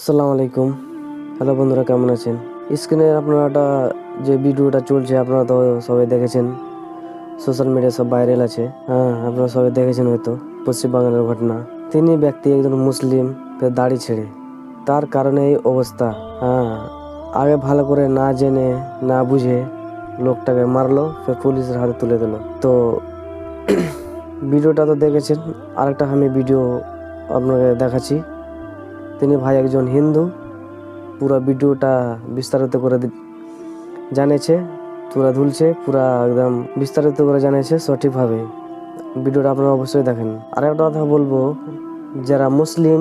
আসসালামু আলাইকুম। হ্যালো বন্ধুরা, কেমন আছেন? স্ক্রিনে আপনারা যে ভিডিওটা চলছে আপনারা তো সবাই দেখেছেন, সোশ্যাল মিডিয়া সব ভাইরাল আছে। আপনারা সবাই দেখেছেন হয়তো, পশ্চিমবাংলার ঘটনা। তিনি ব্যক্তি একজন মুসলিম, দাড়ি ছেড়ে, তার কারণে এই অবস্থা। আগে ভালো করে না জেনে না বুঝে লোকটাকে মারলো, ফের পুলিশের হাতে তুলে দিল। তো ভিডিওটা তো দেখেছেন, আরেকটা আমি ভিডিও আপনাকে দেখাচ্ছি। তিনি ভাই একজন হিন্দু, পুরো ভিডিওটা বিস্তারিত করে জানিয়েছে, তুলে ধুলছে, পুরা একদম বিস্তারিত করে জানিয়েছে সঠিকভাবে। ভিডিওটা আপনারা অবশ্যই দেখেন। আর একটা কথা বলবো, যারা মুসলিম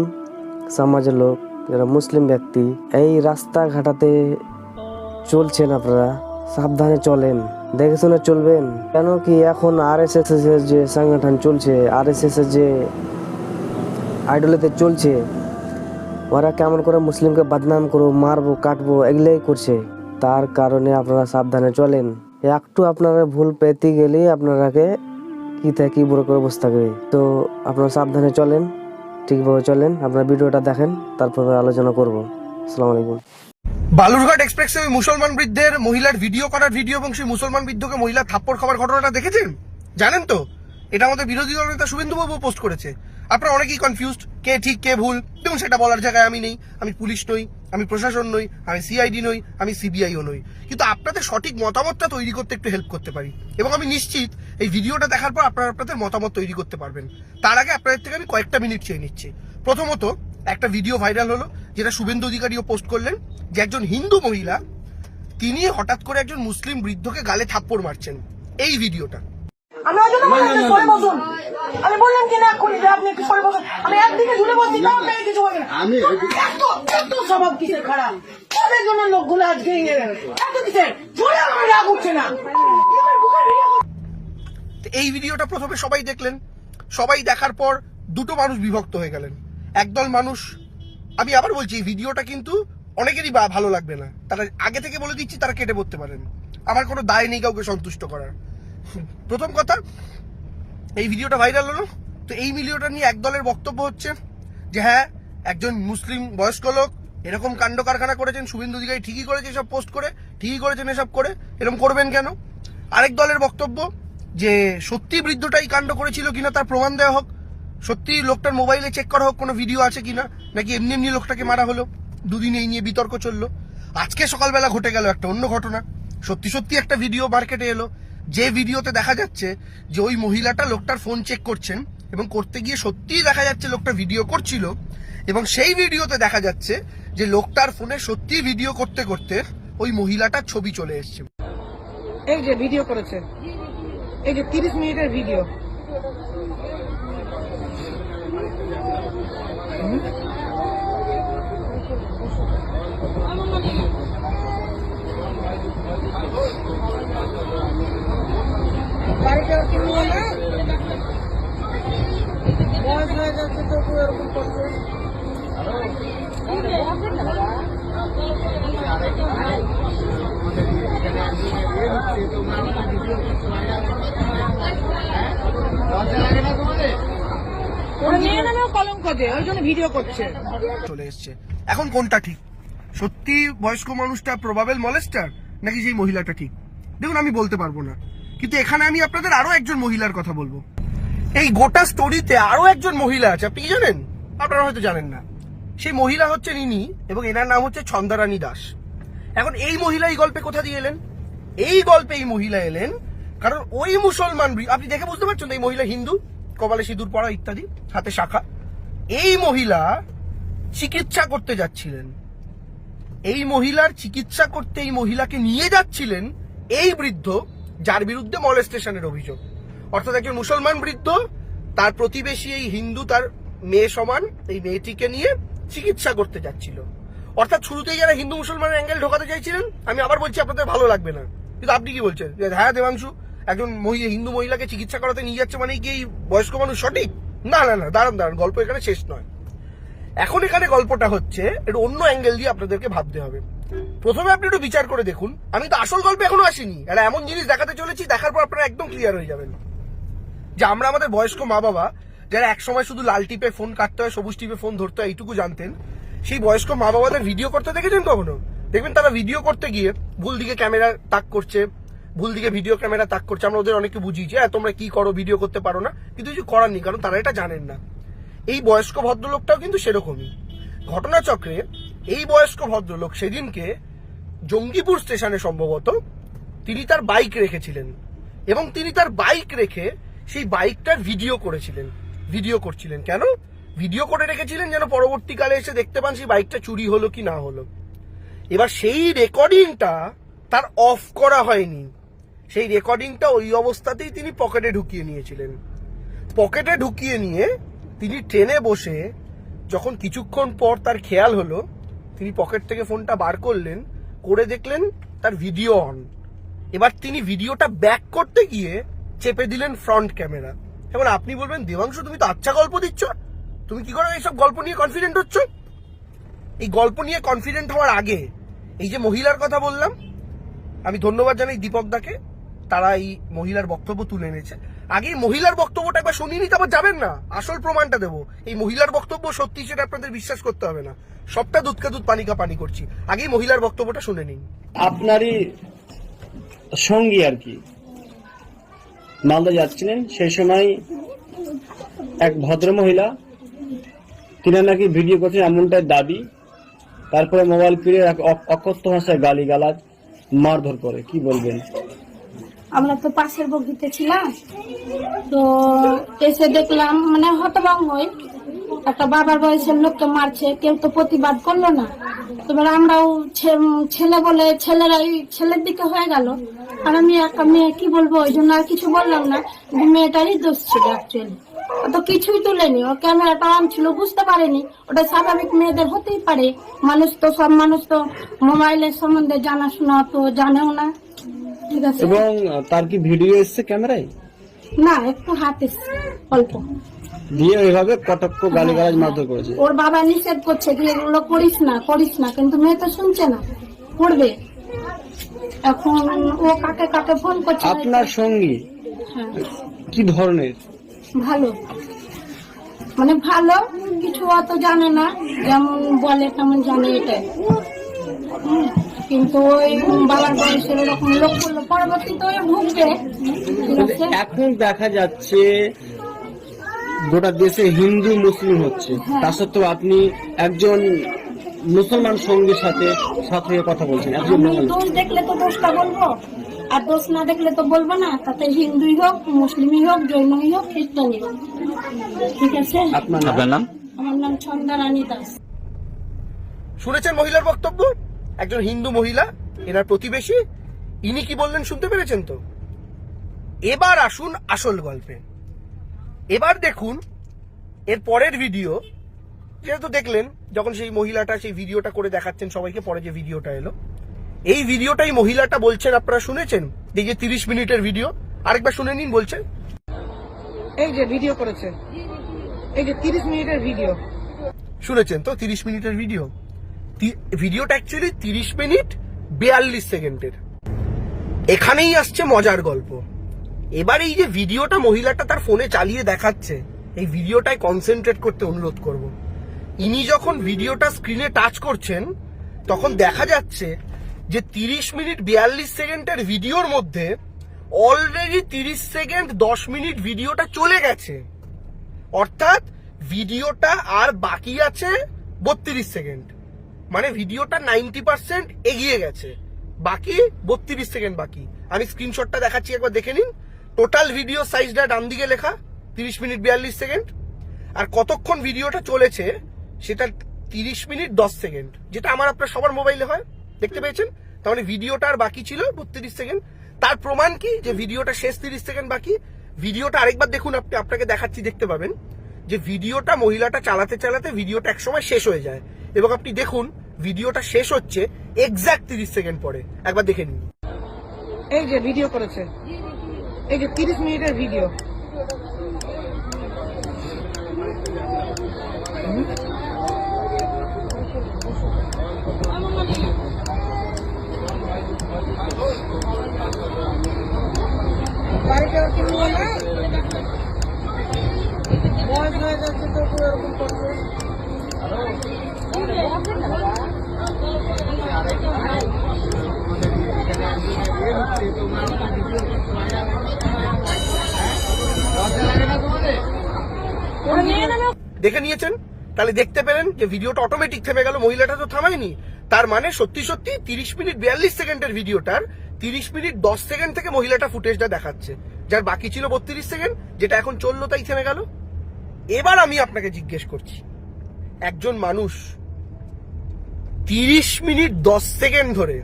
সমাজের লোক, যারা মুসলিম ব্যক্তি এই রাস্তাঘাটাতে চলছেন, আপনারা সাবধানে চলেন, দেখে শুনে চলবেন। কেন কি এখন RSS এর যে সংগঠন চলছে, RSS এর যে আইডলেতে চলছে, ওরা কেমন করে মুসলিমকে বদনাম করবো, মারবো, কাটবো, এগুলাই করছে। তার কারণে আপনারা সাবধানে চলেন। একটু আপনারা ভুল পেতে গেলে আপনারাকে কি থেকে কি বড় করে বসে থাকবে। তো আপনারা সাবধানে চলেন, ঠিকভাবে চলেন। আপনারা ভিডিওটা দেখেন, তারপর আলোচনা করবো। আসসালামু আলাইকুম। বালুরঘাট এক্সপ্রেসে ওই মুসলমান বৃদ্ধের মহিলার ভিডিও করার ভিডিও এবং সেই মুসলমান বৃদ্ধকে মহিলা থাপ্পড় খাওয়ার ঘটনাটা দেখেছেন? জানেন তো, এটা আমাদের বিরোধী দল নেতা শুভেন্দুবাবু পোস্ট করেছে। আপনারা অনেকেই কনফিউজড, কে ঠিক কে ভুল। দেখুন, সেটা বলার জায়গায় আমি নেই, আমি পুলিশ নই, আমি প্রশাসন নই, আমি CID নই, আমি CBIও নই। কিন্তু আপনাদের সঠিক মতামতটা তৈরি করতে একটু হেল্প করতে পারি, এবং আমি নিশ্চিত এই ভিডিওটা দেখার পর আপনারা আপনাদের মতামত তৈরি করতে পারবেন। তার আগে আপনাদের থেকে আমি কয়েকটা মিনিট চেয়ে নিচ্ছি। প্রথমত, একটা ভিডিও ভাইরাল হলো, যেটা শুভেন্দু অধিকারীও পোস্ট করলেন, যে একজন হিন্দু মহিলা তিনি হঠাৎ করে একজন মুসলিম বৃদ্ধকে গালে থাপ্পড় মারছেন। এই ভিডিওটা আমি ওই জন্য বললাম যে সরে বসুন। আমি বললাম কি না করি যে আপনি একটু সরে বসুন। আমি একদিকে জুড়ে বসছি, তাও আপনাকে কিছু বলি না। আমি এত স্বভাব কিসের খারাপ, কবে জন্য লোকগুলো আজকে এত কিসের জোরে আমার রাগ উঠছে না। এই ভিডিওটা প্রথমে সবাই দেখলেন, সবাই দেখার পর দুটো মানুষ বিভক্ত হয়ে গেলেন। একদল মানুষ, আমি আবার বলছি, এই ভিডিওটা কিন্তু অনেকেরই ভালো লাগবে না, তারা আগে থেকে বলে দিচ্ছি, তারা কেটে পড়তে পারেন। আমার কোনো দায় নেই কাউকে সন্তুষ্ট করার। প্রথম কথা, এই ভিডিওটা ভাইরাল হলো, তো এই ভিডিওটা নিয়ে একদলের বক্তব্য হচ্ছে যে হ্যাঁ, একজন মুসলিম বয়স্ক লোক এরকম কাণ্ড কারখানা করেছেন, শুভেন্দু অধিকারী ঠিকই করেছে এসব পোস্ট করে, ঠিকই করেছেন এসব করে, এরকম করবেন কেন। আরেক দলের বক্তব্য যে সত্যি বৃদ্ধটাই কাণ্ড করেছিল কিনা তার প্রমাণ দেওয়া হোক, সত্যি লোকটার মোবাইলে চেক করা হোক কোনো ভিডিও আছে কিনা, নাকি এমনি এমনি লোকটাকে মারা হলো। দুদিন এই নিয়ে বিতর্ক চললো। আজকে সকালবেলা ঘটে গেল একটা অন্য ঘটনা। সত্যি সত্যি একটা ভিডিও মার্কেটে এলো, যে ভিডিওতে দেখা যাচ্ছে যে ওই মহিলাটা লোকটার ফোন চেক করছেন, এবং করতে গিয়ে সত্যিই দেখা যাচ্ছে লোকটা ভিডিও করছিল, এবং সেই ভিডিওতে দেখা যাচ্ছে যে লোকটার ফোনে সত্যি ভিডিও করতে করতে ওই মহিলাটার ছবি চলে এসছে। এই যে ভিডিও করেছে, এই যে 30 মিনিটের ভিডিও। বাড়িটা কিনবো না, বয়স হয়ে যাচ্ছে তো এরকম করছে। কলঙ্ক দে, ওই জন্য ভিডিও করছে। চলে এসছে। এখন কোনটা ঠিক? সত্যি বয়স্ক মানুষটা প্রবাবেল মলেস্টার, নাকি সেই মহিলাটা ঠিক? দেখুন, আমি বলতে পারবো না, কিন্তু এখানে আমি আপনাদের আরো একজন মহিলার কথা বলবো। এই গোটা স্টোরিতে আরো একজন মহিলা আছে, আপনি কি জানেন? আপনারা হয়তো জানেন না। সেই মহিলা হচ্ছেন ইনি, এবং এনার নাম হচ্ছে ছন্দারানী দাস। এখন এই মহিলা এই গল্পে কোথা দিয়ে এলেন? এই গল্পে এই মহিলা এলেন কারণ ওই মুসলমান, আপনি দেখে বুঝতে পারছেন এই মহিলা হিন্দু, কপালে সিঁদুর পরা ইত্যাদি, হাতে শাখা। এই মহিলা চিকিৎসা করতে যাচ্ছিলেন, এই মহিলার চিকিৎসা করতে এই মহিলাকে নিয়ে যাচ্ছিলেন এই বৃদ্ধ, যার বিরুদ্ধে মলেস্টেশনের অভিযোগ। অর্থাৎ একজন মুসলমান বৃদ্ধ, তার প্রতিবেশী এই হিন্দু, তার মেয়ে সমান এই মেয়েটিকে নিয়ে চিকিৎসা করতে যাচ্ছিল। অর্থাৎ শুরুতেই যারা হিন্দু মুসলমানের অ্যাঙ্গেল ঢোকাতে চাইছিলেন, আমি আবার বলছি আপনাদের ভালো লাগবে না, কিন্তু আপনি কি বলছেন যে হ্যাঁ দেবাংশু, একজন হিন্দু মহিলাকে চিকিৎসা করাতে নিয়ে যাচ্ছে মানে কি এই বয়স্ক মানুষ সঠিক? না না না, দাঁড়ান দাঁড়ান, গল্প এখানে শেষ নয়। এখন এখানে গল্পটা হচ্ছে একটু অন্য অ্যাঙ্গেল দিয়ে আপনাদেরকে ভাবতে হবে। প্রথমে আপনি একটু বিচার করে দেখুন, আমি তো আসল গল্পে এখনো আসিনি, এটা এমন জিনিস দেখাতে চলেছি, দেখার পর আপনারা একদম ক্লিয়ার হয়ে যাবেন যে আমরা আমাদের বয়স্ক মা বাবা, যারা একসময় শুধু লাল টিপে ফোন কাটতে হয়, সবুজ টিপে ফোন ধরতে হয়, এইটুকু জানতেন, সেই বয়স্ক মা বাবাদের ভিডিও করতে দেখেছেন কখনো? দেখবেন তারা ভিডিও করতে গিয়ে ভুল দিকে ক্যামেরা তাক করছে, ভুল দিকে ভিডিও ক্যামেরা তাক করছে। আমরা ওদের অনেককে বুঝিয়েছি, তোমরা কি করো, ভিডিও করতে পারো না, কিন্তু কিছু করার নেই, কারণ তারা এটা জানেন না। এই বয়স্ক ভদ্রলোকটাও কিন্তু সেরকমই ঘটনাচক্রে। এই বয়স্ক ভদ্রলোক সেদিনকে জঙ্গিপুর স্টেশনে সম্ভবত তিনি তার বাইক রেখেছিলেন, এবং তিনি তার বাইক রেখে সেই বাইকটার ভিডিও করছিলেন। কেন ভিডিও করে রেখেছিলেন? যেন পরবর্তীকালে এসে দেখতে পান সেই বাইকটা চুরি হলো কি না হলো। এবার সেই রেকর্ডিংটা তার অফ করা হয়নি, সেই রেকর্ডিংটা ওই অবস্থাতেই তিনি পকেটে ঢুকিয়ে নিয়েছিলেন। পকেটে ঢুকিয়ে নিয়ে তিনি ট্রেনে বসে যখন কিছুক্ষণ পর তার খেয়াল হলো, তিনি পকেট থেকে ফোনটা বার করলেন, করে দেখলেন তার ভিডিও অন। এবার তিনি ভিডিওটা ব্যাক করতে গিয়ে চেপে দিলেন ফ্রন্ট ক্যামেরা। এবার আপনি বলবেন, দেবাংশু তুমি তো আচ্ছা গল্প দিচ্ছ, তুমি কি করে এইসব গল্প নিয়ে কনফিডেন্ট হচ্ছ? এই গল্প নিয়ে কনফিডেন্ট হওয়ার আগে এই যে মহিলার কথা বললাম, আমি ধন্যবাদ জানাই দীপক দাকে, তারা এই মহিলার বক্তব্য তুলে এনেছে। আগে এই মহিলার বক্তব্যটা একবার শুনিয়ে নিতে আবার যাবেন না, আসল প্রমাণটা দেবো। এই মহিলার বক্তব্য সত্যি সেটা আপনাদের বিশ্বাস করতে হবে না, সবটা দুধ কা দুধ পানি কা পানি করছি। আগে মহিলার বক্তব্যটা শুনে নিন। আপনারই সঙ্গী আর কি মালদা যাচ্ছিলেন, সেই সময় এক ভদ্র মহিলা, তিনি নাকি ভিডিও করছেন এমনটাই দাবি, তারপরে মোবাইল ফিরে অকথ্য ভাষায় গালিগালাজ মারধর করে। কি বলবেন? আমরা তো পাশের বগিতে ছিলাম, তো এসে দেখলাম মানে হতভম্ব হই, একটা বাবার বয়সের লোককে মারছে, কেউ তো প্রতিবাদ করলো না। এবার আমরাও ছেলে বলে ছেলেরাই ছেলের দিকে হয়ে গেল, আর আমি একা মেয়ে, কি বলবো, ওই জন্য আর কিছু বললাম না। মেয়েটারই দোষ ছিল অ্যাকচুয়ালি, ও তো কিছুই তুলেনি, ও ক্যামেরাটা অন ছিল, বুঝতে পারেনি। ওটা স্বাভাবিক মেয়েদের হতেই পারে, সব মানুষ তো মোবাইলের সম্বন্ধে জানাশোনা তো জানেও না, ঠিক আছে। এবং তার কি ভিডিও এসছে ক্যামেরায়? না, একটু হাত এসছে অল্প, দিয়ে ওইভাবে কটক্ষ গালিগালাজ মারধর করেছে। ওর বাবা নিষেধ করছে যে এগুলো করিস না, কিন্তু মেয়ে তো শুনছে না, করবে। এখন ও কাকে কাকে ফোন করছে। আপনার সঙ্গী হ্যাঁ, কি ধরনের? ভালো, মানে ভালো, কিছু অত জানে না, যেমন বলে তেমন জানে, এটাই। কিন্তু ওই বাবার বয়সের ওরকম লোক করলো, পরবর্তীতে ওই ভুগবে, ঠিক আছে। এখন দেখা যাচ্ছে গোটা দেশে হিন্দু মুসলিম হচ্ছে, তা সত্ত্বেও আপনি একজন মুসলমান সঙ্গীর সাথে কথা বলছেন। আমি দোষ দেখলে তো দোষটা বলবো, আর দোষ না দেখলে তো বলবো না। তাতে হিন্দুই হোক, মুসলিমই হোক, জৈনই হোক, খ্রিস্টানই হোক, ঠিক আছে। আপনার নাম? আমার নাম ছন্দা রানী দাস। শুনেছেন মহিলার বক্তব্য? একজন হিন্দু মহিলা, এনার প্রতিবেশী, ইনি কি বললেন শুনতে পেরেছেন তো? এবার আসুন আসল গল্পে। এবার দেখুন এর পরের ভিডিও, যেহেতু দেখলেন যখন সেই মহিলাটা সেই ভিডিওটা করে দেখাচ্ছেন সবাইকে, পরে যে ভিডিওটা এলো, এই ভিডিওটাই মহিলাটা বলছেন, আপনারা শুনেছেন, এই যে 30 মিনিটের ভিডিও, আরেকবার শুনে নিন। বলছেন, এই যে ভিডিও করেছে, এই যে 30 মিনিটের ভিডিও, শুনেছেন তো 30 মিনিটের ভিডিও। ভিডিওটা অ্যাকচুয়ালি 30 মিনিট 42 সেকেন্ডের। এখানেই আসছে মজার গল্প। এবার এই যে ভিডিওটা মহিলাটা তার ফোনে চালিয়ে দেখাচ্ছে, এই ভিডিওটায় কনসেন্ট্রেট করতে অনুরোধ করব। ইনি যখন ভিডিওটা স্ক্রিনে টাচ করছেন, তখন দেখা যাচ্ছে যে 30 মিনিট 42 সেকেন্ডের ভিডিওর মধ্যে অলরেডি 30 সেকেন্ড 10 মিনিট ভিডিওটা চলে গেছে। অর্থাৎ ভিডিওটা আর বাকি আছে 32 সেকেন্ড, মানে ভিডিওটা 90% এগিয়ে গেছে, বাকি 32 সেকেন্ড বাকি। আমি স্ক্রিনশটটা দেখাচ্ছি, একবার দেখে নিন। টোটাল ভিডিও সাইজটা ডান দিকে লেখা 30 মিনিট 42 সেকেন্ড, আর কতক্ষণ ভিডিওটা চলেছে সেটা 30 মিনিট 10 সেকেন্ড, যেটা আমার আপনার সবার মোবাইলে হয়, দেখতে পেয়েছেন। তার মানে ভিডিওটা আর বাকি ছিল 32 সেকেন্ড। তার প্রমাণ কি যে ভিডিওটা শেষ 30 সেকেন্ড বাকি। ভিডিওটা আরেকবার দেখুন, আপনাকে দেখাচ্ছি, দেখতে পাবেন যে ভিডিওটা মহিলাটা চালাতে চালাতে ভিডিওটা একসময় শেষ হয়ে যায়, এবং আপনি দেখুন ভিডিওটা শেষ হচ্ছে এক্সাক্ট 30 সেকেন্ড পরে। একবার দেখে নিন। এই যে ভিডিও করেছে, এই যে 30 মিনিটের ভিডিও, বাড়িতে ওকে নিয়ে না, বয়স হয়ে যাচ্ছে তো এরকম করছে। দেখে নিয়েছেন, তাহলে দেখতে পেলেন যে ভিডিওটা অটোমেটিক থেমে গেল, মহিলাটা তো থামায়নি। তার মানে সত্যি সত্যি 30 মিনিট 42 সেকেন্ডের ভিডিওটার 30 মিনিট 10 সেকেন্ড থেকে মহিলাটা ফুটেজটা দেখাচ্ছে, যার বাকি ছিল 32 সেকেন্ড, যেটা এখন চললো তাই থেমে গেল। এবার আমি আপনাকে জিজ্ঞেস করছি, একজন মানুষ 30 মিনিট 10 সেকেন্ড ধরে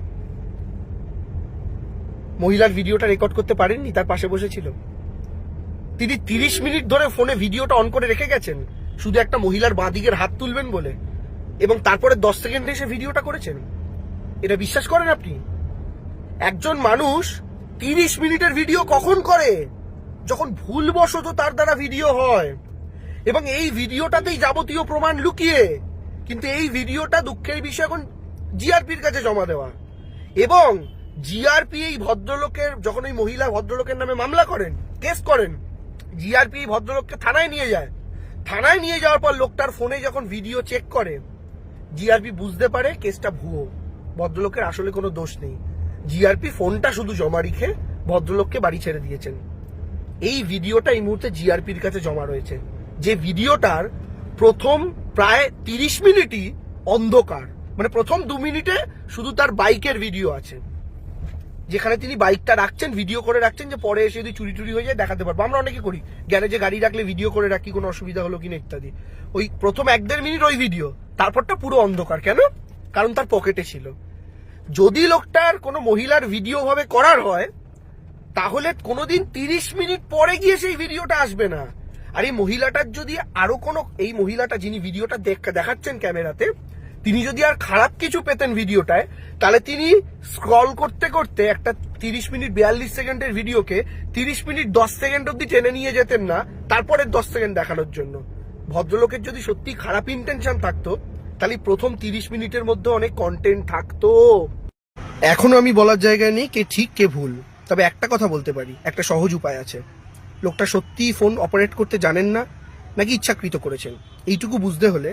মহিলার ভিডিওটা রেকর্ড করতে পারেননি, তার পাশে বসেছিল। তিনি 30 মিনিট ধরে ফোনে ভিডিওটা অন করে রেখে গেছেন শুধু একটা মহিলার বাঁ দিকের হাত তুলবেন বলে, এবং তারপরে 10 সেকেন্ডে এসে ভিডিওটা করেছেন। এটা বিশ্বাস করেন আপনি? একজন মানুষ 30 মিনিটের ভিডিও কখন করে? যখন ভুলবশত তার দ্বারা ভিডিও হয়, এবং এই ভিডিওটাতেই যাবতীয় প্রমাণ লুকিয়ে। কিন্তু এই ভিডিওটা দুঃখের বিষয় এখন জিআরপির কাছে জমা দেওয়া, এবং জিআরপি এই ভদ্রলোকের, যখন ওই মহিলা ভদ্রলোকের নামে মামলা করেন, কেস করেন, জিআরপি এই ভদ্রলোককে থানায় নিয়ে যায়। থানায় নিয়ে যাওয়ার পর লোকটার ফোনে যখন ভিডিও চেক করে, জিআরপি বুঝতে পারে কেসটা ভুয়ো, ভদ্রলোকের আসলে কোনো দোষ নেই। জিআরপি ফোনটা শুধু জমা রেখে ভদ্রলোককে বাড়ি ছেড়ে দিয়েছেন। এই ভিডিওটা এই মুহূর্তে জিআরপির কাছে জমা রয়েছে, যে ভিডিওটার প্রথম প্রায় 30 মিনিটই অন্ধকার, মানে প্রথম 2 মিনিটে শুধু তার বাইকের ভিডিও আছে, যেখানে তিনি বাইকটা রাখছেন, ভিডিও করে রাখছেন, যে পরে এসে যদি চুরি টুরি হয়ে যায় দেখাতে পারবো। আমরা অনেকে করি, গ্যারেজে গাড়ি রাখলে ভিডিও করে রাখি, কোনো অসুবিধা হলো কিনা ইত্যাদি। ওই প্রথম 1-1.5 মিনিট ওই ভিডিও, তারপরটা পুরো অন্ধকার। কেন? কারণ তার পকেটে ছিল। যদি লোকটার কোনো মহিলার ভিডিও ভাবে করার হয়, তাহলে কোনোদিন 30 মিনিট পরে গিয়ে সেই ভিডিওটা আসবে না। আর এই মহিলাটার যদি আরো কোনো, এই মহিলাটা যিনি ভিডিওটা দেখাচ্ছেন ক্যামেরাতে, তিনি যদি আর খারাপ কিছু পেতেন ভিডিওটায়, তাহলে তিনি স্ক্রল করতে করতে একটা 30 মিনিট 42 সেকেন্ডের ভিডিওকে 30 মিনিট 10 সেকেন্ড অব্দি টেনে নিয়ে যেতেন না, তারপরে 10 সেকেন্ড দেখানোর জন্য। ভদ্রলোকের যদি সত্যি খারাপ ইন্টেনশন থাকতো, তাহলে প্রথম 30 মিনিটের মধ্যে অনেক কন্টেন্ট থাকতো। এখনো আমি বলার জায়গায় নেই কে ঠিক কে ভুল, তবে একটা কথা বলতে পারি, একটা সহজ উপায় আছে। লোকটা সত্যিই ফোন অপারেট করতে জানেন না, নাকি ইচ্ছাকৃত করেছেন, এইটুকু বুঝতে হলে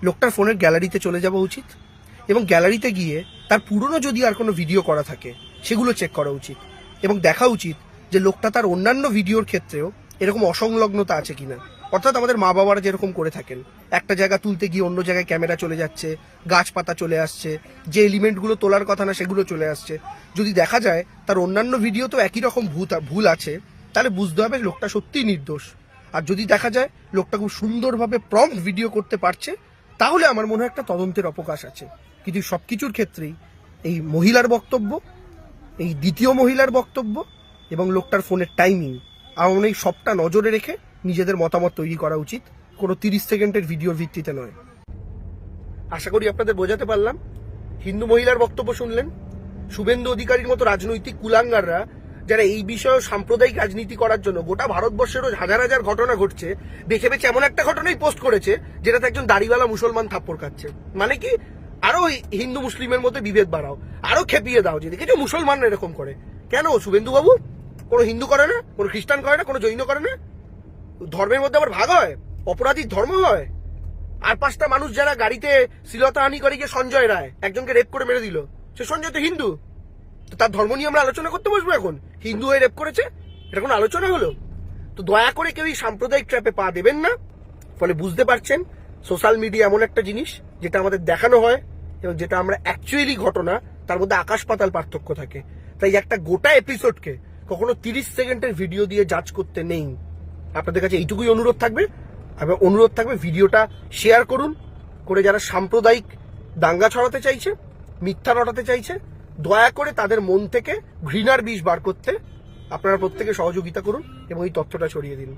লোকটার ফোনের গ্যালারিতে চলে যাওয়া উচিত, এবং গ্যালারিতে গিয়ে তার পুরনো যদি আর কোনো ভিডিও করা থাকে সেগুলো চেক করা উচিত, এবং দেখা উচিত যে লোকটা তার অন্যান্য ভিডিওর ক্ষেত্রেও এরকম অসংলগ্নতা আছে কিনা। অর্থাৎ আমাদের মা বাবারা যেরকম করে থাকেন, একটা জায়গা তুলতে গিয়ে অন্য জায়গায় ক্যামেরা চলে যাচ্ছে, গাছপাতা চলে আসছে, যে এলিমেন্টগুলো তোলার কথা না সেগুলো চলে আসছে। যদি দেখা যায় তার অন্যান্য ভিডিও তো একই রকম ভুল আছে, তাহলে বুঝতে হবে লোকটা সত্যিই নির্দোষ। আর যদি দেখা যায় লোকটা খুব সুন্দরভাবে প্রম্পট ভিডিও করতে পারছে, তাহলে আমার মনে হয় একটা তদন্তের অবকাশ আছে। কিন্তু সবকিছুর ক্ষেত্রেই এই মহিলার বক্তব্য, এই দ্বিতীয় মহিলার বক্তব্য, এবং লোকটার ফোনের টাইমিং, আমার মনে হয় সবটা নজরে রেখে নিজেদের মতামত তৈরি করা উচিত, কোনো 30 সেকেন্ডের ভিডিওর ভিত্তিতে নয়। আশা করি আপনাদের বোঝাতে পারলাম। হিন্দু মহিলার বক্তব্য শুনলেন। শুভেন্দু অধিকারীর মতো রাজনৈতিক কুলাঙ্গাররা, যারা এই বিষয়ে সাম্প্রদায়িক রাজনীতি করার জন্য গোটা ভারতবর্ষের হাজার হাজার ঘটনা ঘটছে, বেছে বেছে এমন একটা ঘটনাই পোস্ট করেছে যেটাতে একজন দাড়িওয়ালা মুসলমান থাপ্পড় খাচ্ছে। মানে কি, আরো হিন্দু মুসলিমের মধ্যে বিভেদ বাড়াও, আরো খেপিয়ে দাও যে দেখেছো মুসলমানরা এরকম করে। কেন শুভেন্দু বাবু? কোনো হিন্দু করে না, কোনো খ্রিস্টান করে না, কোনো জৈন করে না? ধর্মের মধ্যে আবার ভাগ হয়, অপরাধীর ধর্ম হয়। আর 5টা মানুষ যারা গাড়িতে শ্লীলতাহানি করে গিয়ে সঞ্জয় রায় একজনকে রেপ করে মেরে দিল, সে সঞ্জয় তো হিন্দু, তো তার ধর্ম নিয়ে আমরা আলোচনা করতে বসবো এখন? হিন্দু হয়ে রেপ করেছে, এটা কোনো আলোচনা হলো? তো দয়া করে কেউ এই সাম্প্রদায়িক ট্র্যাপে পা দেবেন না। ফলে বুঝতে পারছেন সোশ্যাল মিডিয়া এমন একটা জিনিস যেটা আমাদের দেখানো হয় এবং যেটা আমরা অ্যাকচুয়ালি ঘটনা, তার মধ্যে আকাশ পাতাল পার্থক্য থাকে। তাই একটা গোটা এপিসোডকে কখনো 30 সেকেন্ডের ভিডিও দিয়ে জাজ করতে নেই। আপনাদের কাছে এইটুকুই অনুরোধ থাকবে, এবং অনুরোধ থাকবে ভিডিওটা শেয়ার করুন, করে যারা সাম্প্রদায়িক দাঙ্গা ছড়াতে চাইছে, মিথ্যা রটাতে চাইছে, দয়া করে তাদের মন থেকে ঘৃণার বিষ বার করতে আপনারা প্রত্যেকে সহযোগিতা করুন এবং এই তথ্যটা ছড়িয়ে দিন।